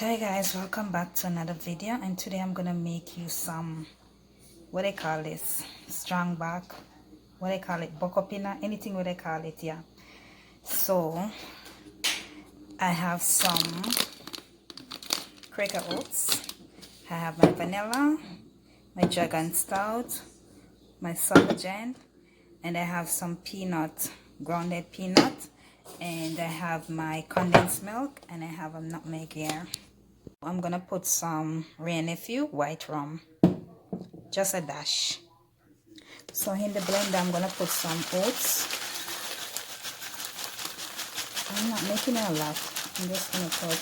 Hey guys, welcome back to another video, and today I'm gonna make you some, what they call this, strong back, what they call it, bokopina, anything what they call it. Yeah, so I have some Quaker oats, I have my vanilla, my dragon stout, my salt, and I have some peanut, grounded peanut, and I have my condensed milk, and I have a nutmeg here. I'm gonna put some Nephew white rum, just a dash. So in the blender I'm gonna put some oats. I'm not making it a lot, I'm just gonna put,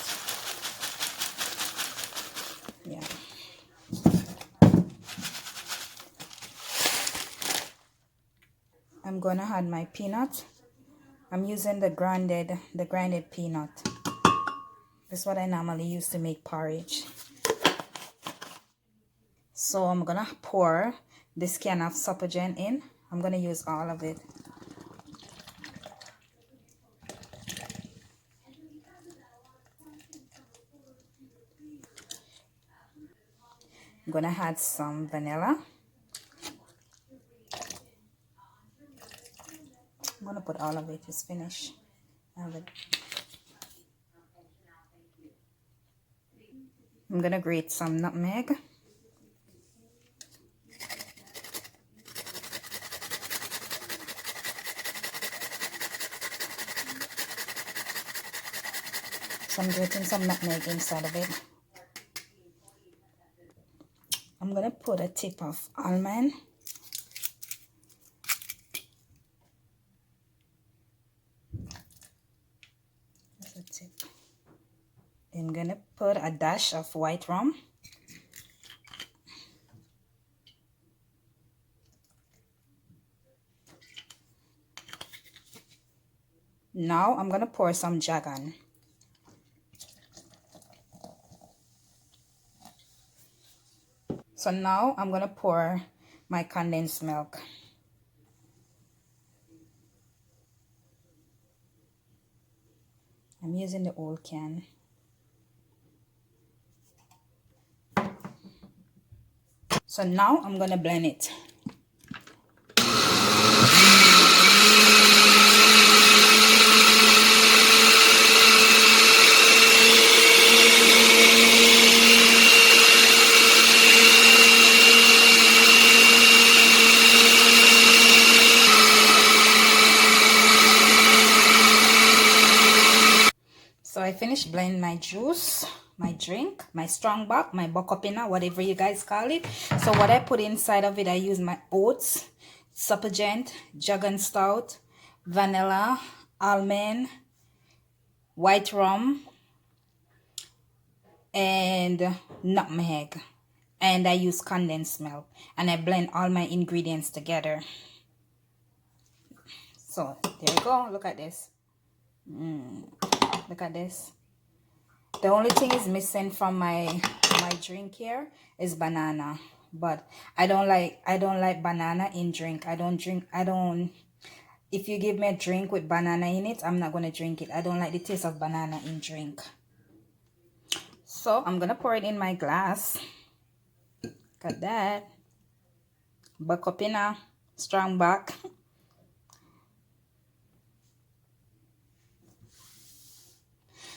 yeah, I'm gonna add my peanut. I'm using the grinded peanut. This is what I normally use to make porridge. So I'm gonna pour this can of Suppergen in. I'm gonna use all of it. I'm gonna add some vanilla. I'm gonna put all of it, just finish. I'm gonna grate some nutmeg. So I'm grating some nutmeg inside of it. I'm gonna put a tip of almond. That's a tip. I'm gonna put a dash of white rum. Now I'm gonna pour some jagan. So now I'm gonna pour my condensed milk. I'm using the old can. So now I'm gonna blend it. So I finished blending my juice, my drink, my strong back, my bokopina, whatever you guys call it. So what I put inside of it, I use my oats, Suppergen, Jagan stout, vanilla, almond, white rum, and nutmeg. And I use condensed milk. And I blend all my ingredients together. So there you go. Look at this. Look at this. The only thing is missing from my drink here is banana, but I don't like banana in drink. If you give me a drink with banana in it, I'm not going to drink it. I don't like the taste of banana in drink. So I'm going to pour it in my glass. Look at that. Bokopina, strong back.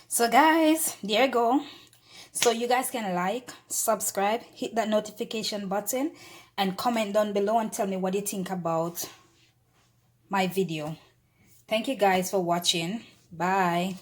So guys, there you go. So you guys can like, subscribe, hit that notification button, and comment down below and tell me what you think about my video. Thank you guys for watching. Bye.